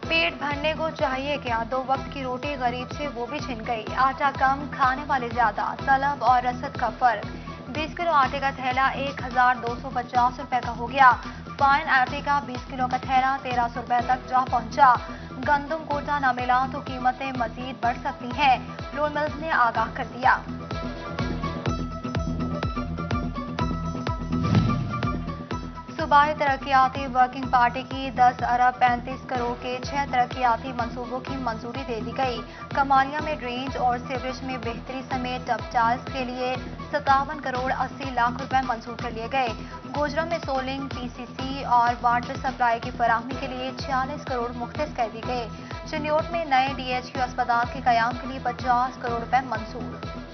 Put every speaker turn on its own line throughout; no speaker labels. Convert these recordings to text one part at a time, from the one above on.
पेट भरने को चाहिए क्या, 2 वक्त की रोटी गरीब से वो भी छिन गई। आटा कम, खाने वाले ज्यादा, तलब और रसद का फर्क। 20 किलो आटे का थैला 1250 रुपए का हो गया। फाइन आटे का 20 किलो का थैला 1300 रुपए तक जा पहुंचा। गंदम कोटा न मिला तो कीमतें मजीद बढ़ सकती हैं, फ्लोर मिल्स ने आगाह कर दिया। सूबाई तरक्याती वर्किंग पार्टी की 10 अरब 35 करोड़ के 6 तरक्याती मंसूबों की मंजूरी दे दी गई। कमालिया में ड्रेनेज और सीवरेज में बेहतरी समेत टपटाइल्स के लिए 57 करोड़ 80 लाख रुपए मंजूर कर लिए गए। गोजरा में सोलिंग, पीसीसी और वाटर सप्लाई की फराहमी के लिए 46 करोड़ मुख्तस कर दी गए। चिन्योट में नए डीएचक्यू अस्पताल के कयाम के लिए 50 करोड़ रुपए मंजूर।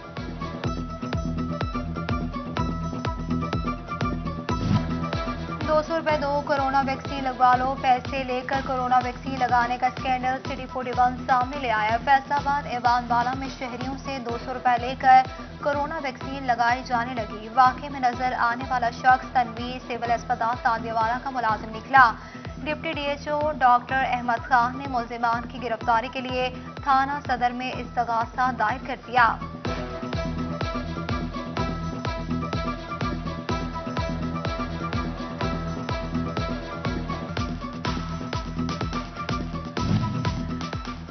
200 रुपए दो, कोरोना वैक्सीन लगवा लो। पैसे लेकर कोरोना वैक्सीन लगाने का स्कैंडल सिटी 41 सामने ले आया। फैसलाबाद एवानवाला में शहरियों से 200 रुपए लेकर कोरोना वैक्सीन लगाई जाने लगी। वाकई में नजर आने वाला शख्स तनवीर सिविल अस्पताल तांदियावाला का मुलाजिम निकला। Deputy DHO doctor Ahmad Khan ने मुलजिमान की गिरफ्तारी के लिए थाना सदर में इस्तगासा दायर कर दिया।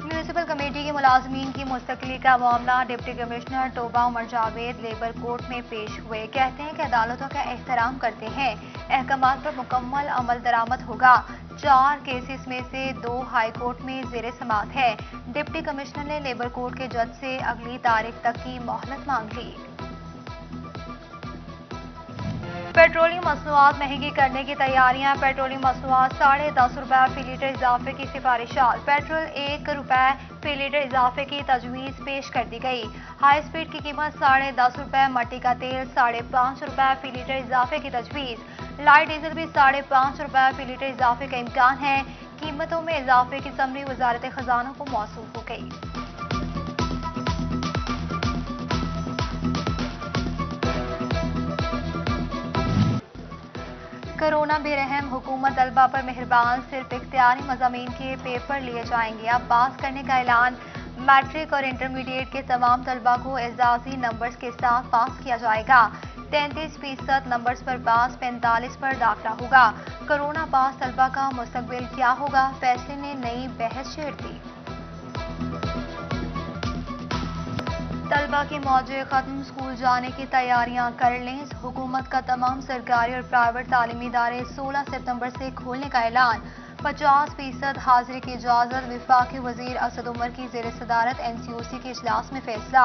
म्यूनिसिपल कमेटी के मुलाजमीन की मुस्तकिली का मामला डिप्टी कमिश्नर तोबा उमर जावेद लेबर कोर्ट में पेश हुए। कहते हैं कि अदालतों का एहतराम करते हैं, अहकामात पर मुकम्मल अमल दरामद होगा। 4 केसेस में से 2 हाई कोर्ट में जेर समाअत है। डिप्टी कमिश्नर ने लेबर कोर्ट के जज से अगली तारीख तक की मोहलत मांग ली। पेट्रोलियम मसनूआत महंगी करने की तैयारियां। पेट्रोलियम मसनूआत 10.5 रुपए फी लीटर इजाफे की सिफारिशात। पेट्रोल 1 रुपए फी लीटर इजाफे की तजवीज पेश कर दी गई। हाई स्पीड की कीमत 10.5 रुपए, मट्टी का तेल 5.5 रुपए फी लीटर इजाफे की तजवीज। लाइट डीजल भी 5.5 रुपए फी लीटर इजाफे का इम्कान है। कीमतों में इजाफे की समरी वजारत खजाना को मौसूल हो गई। कोरोना बेरहम, हुकूमत तलबा पर मेहरबान, सिर्फ इख्तियारी मज़ामीन के पेपर लिए जाएंगे। अब पास करने का ऐलान। मैट्रिक और इंटरमीडिएट के तमाम तलबा को एजाजी नंबर्स के साथ पास किया जाएगा। 33% नंबर्स पर पास, 45 पर दाखिला होगा। कोरोना पास तलबा का मुस्तकबिल क्या होगा, फैसले ने नई बहस छेड़ दी। तलबा के मौजे खत्म, स्कूल जाने की तैयारियां कर लें। हुकूमत का तमाम सरकारी और प्राइवेट तालीमी इदारे 16 सितंबर से खोलने का ऐलान। 50% हाजिरी की इजाजत। विफाकी वजीर असद उमर की जेर सदारत एनसीओसी के इजलास में फैसला।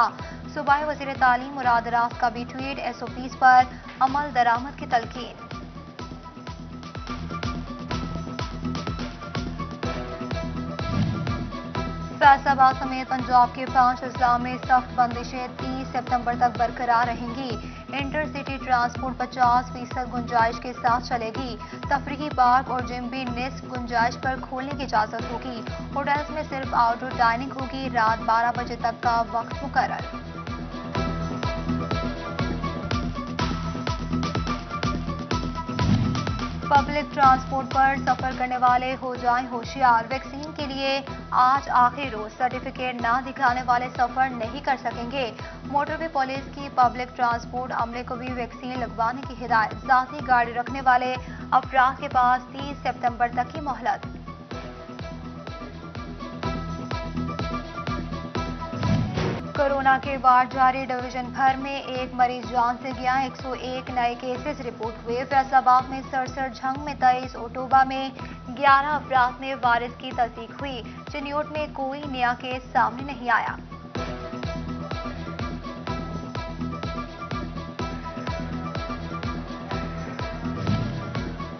सूबाई वजीर तालीम मुराद रास का भी ट्वीट। एसओपीज पर अमल दरामद की तलकीन। फैसलाबाद समेत पंजाब के 5 अजला में सख्त बंदिशें 30 सितंबर तक बरकरार रहेंगी। इंटरसिटी ट्रांसपोर्ट 50% गुंजाइश के साथ चलेगी। तफरीही पार्क और जिम भी निस्फ गुंजाइश पर खोलने की इजाजत होगी। होटल्स में सिर्फ आउटडोर डाइनिंग होगी। रात 12 बजे तक का वक्त मुकर्रर। पब्लिक ट्रांसपोर्ट पर सफर करने वाले हो जाएं होशियार। वैक्सीन के लिए आज आखिरी रोज, सर्टिफिकेट ना दिखाने वाले सफर नहीं कर सकेंगे। मोटरवे पुलिस की पब्लिक ट्रांसपोर्ट अमले को भी वैक्सीन लगवाने की हिदायत। जाती गाड़ी रखने वाले अफराद के पास 30 सितंबर तक की मोहलत। कोरोना के वार्ड जारी, डिवीजन भर में एक मरीज जान से गया। 101 नए केसेस रिपोर्ट हुए। फैसलाबाद में 67, झंग में 23, ओटोबा में 11 अफराद में वायरस की तस्दीक हुई। चिन्योट में कोई नया केस सामने नहीं आया।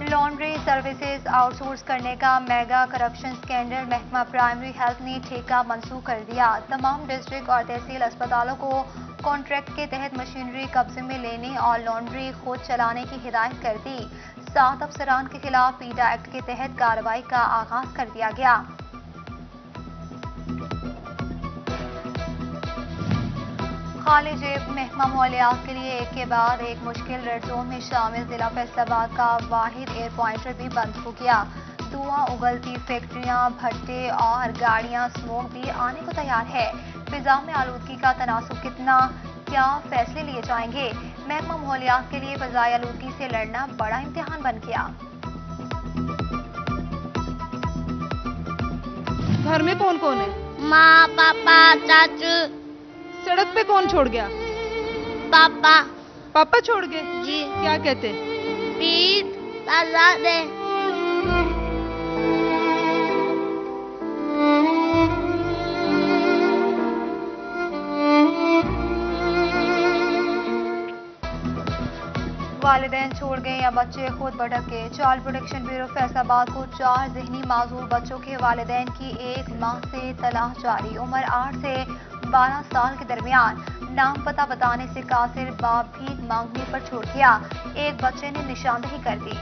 लॉन्ड्री सर्विसेज आउटसोर्स करने का मेगा करप्शन स्कैंडल। महकमा प्राइमरी हेल्थ ने ठेका मंसूख कर दिया। तमाम डिस्ट्रिक्ट और तहसील अस्पतालों को कॉन्ट्रैक्ट के तहत मशीनरी कब्जे में लेने और लॉन्ड्री खुद चलाने की हिदायत कर दी। 7 अफसरान के खिलाफ पीडा एक्ट के तहत कार्रवाई का आगाज कर दिया गया। खाली जेब महकमा मालियात के लिए एक के बाद एक मुश्किल। रेड जोन में शामिल जिला फैसलाबाद का वाहिद एयर पॉइंटर भी बंद हो गया। धुआं उगलती फैक्ट्रियां, भट्टे और गाड़ियां, स्मोक भी आने को तैयार है। फिजा में आलूदगी का तनासुब कितना, क्या फैसले लिए जाएंगे? महकमा माहौलियात के लिए फिजाई आलूदगी से लड़ना बड़ा इम्तिहान बन गया।
घर में कौन कौन है?
माँ, पापा, चाचू।
सड़क पे कौन छोड़ गया?
पापा।
पापा छोड़ गए?
जी।
क्या कहते?
प्लीज सजा दे।
वालिदैन छोड़ गए या बच्चे खुद भटक गए। चाइल्ड प्रोटेक्शन ब्यूरो फैसलाबाद को 4 ज़हनी माजूर बच्चों के वालिदैन की 1 माह से तलाश जारी। उम्र 8 से 12 साल के दरमियान। नाम पता बताने से कासिर, बाप भीख मांगने पर छोड़ गया। एक बच्चे ने निशानदही कर दी।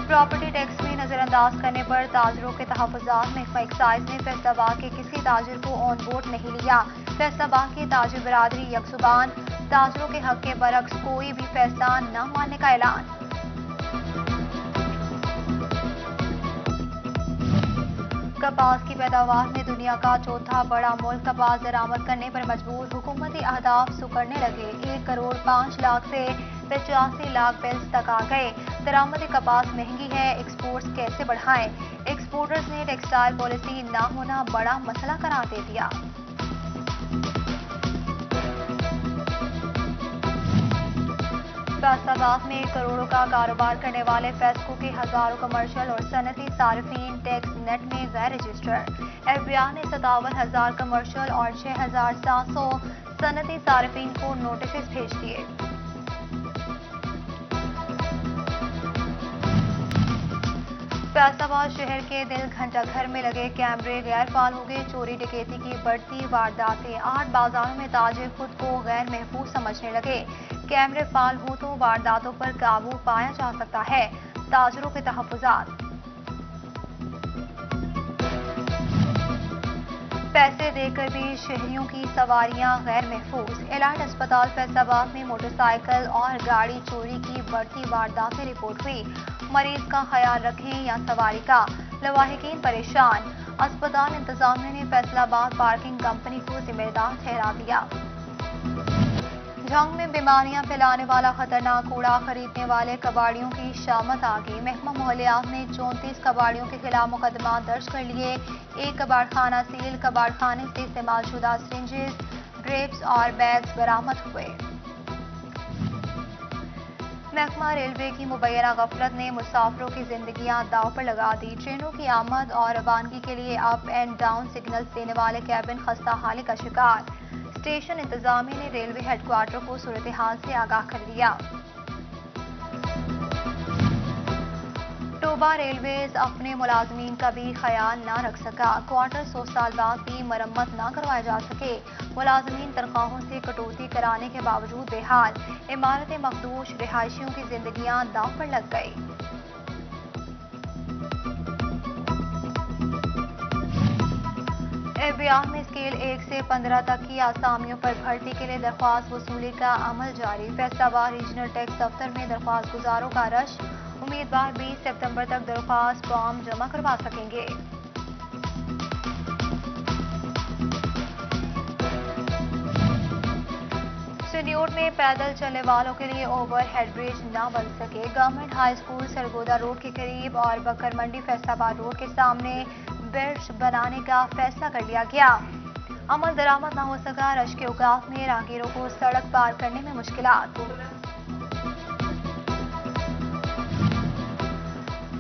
प्रॉपर्टी टैक्स में नजरअंदाज करने पर ताजरों के तहफ़्फ़ुज़ात में एक्साइज ने फैसलाबाद के किसी ताजिर को ऑन बोर्ड नहीं लिया। फैसलाबाद की ताजिर बरादरी यकजुबान, ताजरों के हक के बरक्स कोई भी फैसला न मानने का ऐलान। कपास की पैदावार में दुनिया का चौथा बड़ा मुल्क कपास दरामद करने पर मजबूर। हुकूमती अहदाफ सुकड़ने लगे। 1 करोड़ 5 लाख से 85 लाख बेल्स तक आ गए। दरामद कपास महंगी है, एक्सपोर्ट्स कैसे बढ़ाएं? एक्सपोर्टर्स ने टेक्सटाइल पॉलिसी ना होना बड़ा मसला करार दे दिया। फैसलाबाद में करोड़ों का कारोबार करने वाले फेस्को के हजारों कमर्शियल और सनती सार्फिन टैक्स नेट में गैर रजिस्टर्ड। FBI ने 57,000 कमर्शियल और 6,700 सनती सार्फिन को नोटिस भेज दिए। फैसलाबाद शहर के दिल घंटाघर में लगे कैमरे गैर फाल हो गए। चोरी डकैती की बढ़ती वारदातें। 8 बाजारों में ताजिर खुद को गैर महफूज समझने लगे। कैमरे फाल हो तो वारदातों पर काबू पाया जा सकता है। ताजिरों के तहफ़्फ़ुज़ात। पैसे देकर भी शहरियों की सवारियां गैर महफूज। एलाइट अस्पताल फैसलाबाद में मोटरसाइकिल और गाड़ी चोरी की बढ़ती वारदातें रिपोर्ट हुई। मरीज का ख्याल रखें या सवारी का, लवाहिकीन परेशान। अस्पताल इंतजामिया ने फैसलाबाद पार्किंग कंपनी को जिम्मेदार ठहरा दिया। जंग में बीमारियां फैलाने वाला खतरनाक कूड़ा खरीदने वाले कबाड़ियों की शामत आ गई। महकमा माहौलियात ने 34 कबाड़ियों के खिलाफ मुकदमा दर्ज कर लिए। 1 कबाड़खाना सील, कबाड़खाने से इस्तेमालशुदा सिरिंजेस, ड्रेप्स और बैग्स बरामद हुए। महकमा रेलवे की मुबैना गफलत ने मुसाफिरों की जिंदगियां दांव पर लगा दी। ट्रेनों की आमद और रवानगी के लिए अप एंड डाउन सिग्नल्स देने वाले कैबिन खस्ता हाली का शिकार। स्टेशन इंतजामिया ने रेलवे हेडक्वार्टर को सूरत हाल से आगाह कर दिया। टोबा रेलवेज अपने मुलाजमीन का भी ख्याल न रख सका। क्वार्टर 100 साल बाद भी मरम्मत न करवाए जा सके। मुलाजमीन तनख्वाहों से कटौती कराने के बावजूद बेहाल। इमारतें मखदूश, रिहायशियों की जिंदगियां दांव पर लग गई। FBI में स्केल 1 से 15 तक की आसामियों पर भर्ती के लिए दरख्वास्त वसूली का अमल जारी। फैसलाबाद रीजनल टैक्स दफ्तर में दरख्वास्त गुजारों का रश। उम्मीदवार 20 सितंबर तक दरख्वास्त फॉर्म जमा करवा सकेंगे। सिन्योट में पैदल चलने वालों के लिए ओवर हेड ब्रिज न बन सके। Government high school Sargodha road के करीब और बकर मंडी फैसलाबाद रोड के सामने ब्रिज बनाने का फैसला कर लिया गया। अमल दरामद न हो सका। रश के औकात में राहगीरों को सड़क पार करने में मुश्किलात।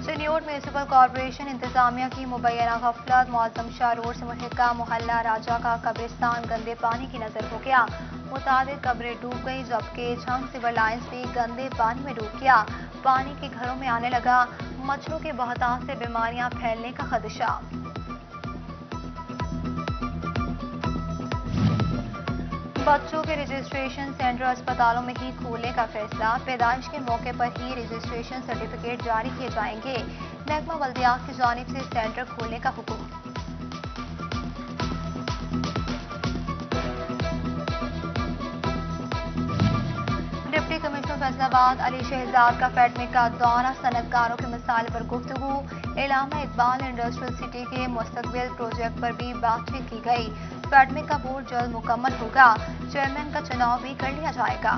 सिन्योट म्यूनिसिपल कॉर्पोरेशन इंतजामिया की मुबैना गफलत। मुअज्जम शाह रोड से मुल्हिका मोहल्ला राजा का कब्रिस्तान गंदे पानी की नजर हो गया। मुताबिक कब्रें डूब गई, जबकि झंग सिविल लाइन्स भी गंदे पानी में डूब गया। पानी के घरों में आने लगा। मच्छरों के बहताव से बीमारियां फैलने का खदशा। बच्चों के रजिस्ट्रेशन सेंटर अस्पतालों में ही खोलने का फैसला। पैदाइश के मौके पर ही रजिस्ट्रेशन सर्टिफिकेट जारी किए जाएंगे। महकमा बल्दियात की जानिब से सेंटर खोलने का हुक्म। डिप्टी कमिश्नर फैसलाबाद अली शहजाद का फैटमे का दौरा, सनतकारों के मसाइल पर गुफ्तगू, इलामा इकबाल इंडस्ट्रियल सिटी के मुस्तकबिल प्रोजेक्ट पर भी बातचीत की गई। फैटमे का बोर्ड जल्द मुकम्मल होगा, चेयरमैन का चुनाव भी कर लिया जाएगा।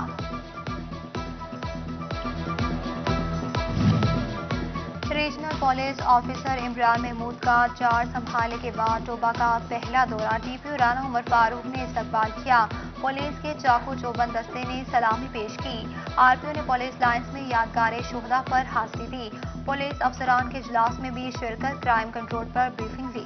Regional police officer Imran Mahmood का चार्ज संभालने के बाद टोबा का पहला दौरा, डीपीओ राना उमर फारूक ने इस्तकबाल किया। पुलिस के चाकू चौबंद दस्ते ने सलामी पेश की। आरपीओ ने पुलिस लाइन्स में यादगार शोहदा पर हाजिरी दी। पुलिस अफसरान के इजलास में भी शिरकत, क्राइम कंट्रोल पर ब्रीफिंग ली।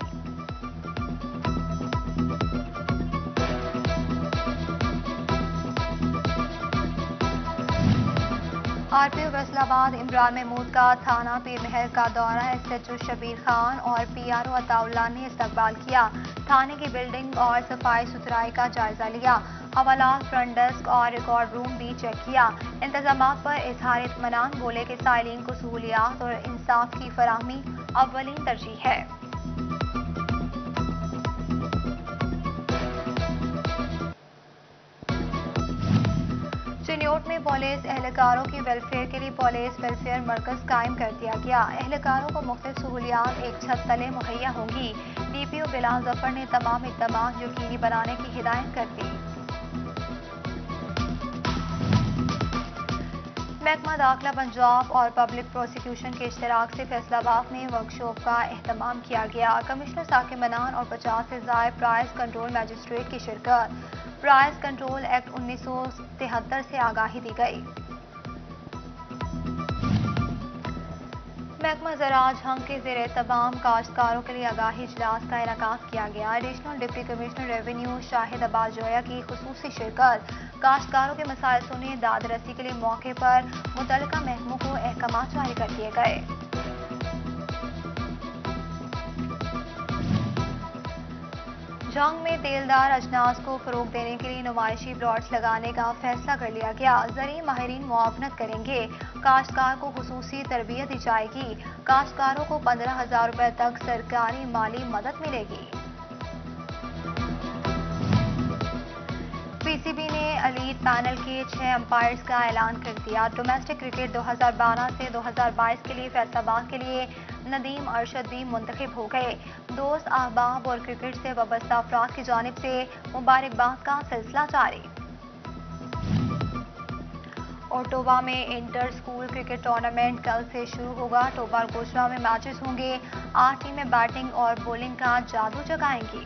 आरपीओ फैसलाबाद इमरान महमूद का थाना पीर महल का दौरा, एसएचओ शबीर खान और पीआरओ अताउल्लाह ने इस्तकबाल किया। थाने की बिल्डिंग और सफाई सुथराई का जायजा लिया। हवालात, फ्रंट डेस्क और रिकॉर्ड रूम भी चेक किया। इंतजामात पर इजहार इत्मीनान, बोले कि साइलिन को सहूलियात और इंसाफ की फराहमी अव्वलीन तरजीह है। चिन्योट में पुलिस एहलकारों की वेलफेयर के लिए पुलिस वेलफेयर मरकज कायम कर दिया गया। एहलकारों को मुख्तलिफ सहूलियात एक छत तले मुहैया होंगी। डीपीओ बिलाल जफर ने तमाम इक़दामात यकीनी बनाने की हिदायत कर दी। महकमा दाखिला पंजाब और पब्लिक प्रोसिक्यूशन के इश्तराक से फैसलाबाद में वर्कशॉप का एहतमाम किया गया। कमिश्नर साकिब मनान और 50 से ज़ायद प्राइस कंट्रोल मैजिस्ट्रेट की शिरकत। प्राइस कंट्रोल एक्ट 1973 से आगाही दी गई। महकमा ज़राअत झंग के ज़ेरे तमाम काश्तकारों के लिए आगाही इजलास का इनेकाद किया गया। Additional deputy commissioner revenue Shahid Abbas Zoya की खुसूसी शिरकत। काश्तकारों के मसाइल सुने, दाद रसी के लिए मौके पर मुतल्लिका महकमों को अहकामात जारी कर दिए गए। जंग में तेलदार अजनास को फरोग देने के लिए नुमाइशी प्लॉट्स लगाने का फैसला कर लिया गया। ज़रूरी माहिरीन मुआवनत करेंगे। काश्तकार को खुसूसी तरबियत दी जाएगी। काश्तकारों को 15,000 रुपए तक सरकारी माली मदद मिलेगी। पीसीबी ने एलीट पैनल के 6 अंपायर्स का ऐलान कर दिया। डोमेस्टिक क्रिकेट 2012 से 2022 के लिए फैसलाबाद के लिए नदीम अरशद भी मुंतखब हो गए। दोस्त, अहबाब और क्रिकेट से वाबस्ता अफराद की जानिब से मुबारकबाद का सिलसिला जारी। और टोबा में इंटर स्कूल क्रिकेट टूर्नामेंट कल से शुरू होगा। टोबा और गोशरा में मैचेस होंगे। 8 टीमें बैटिंग और बॉलिंग का जादू जगाएंगी।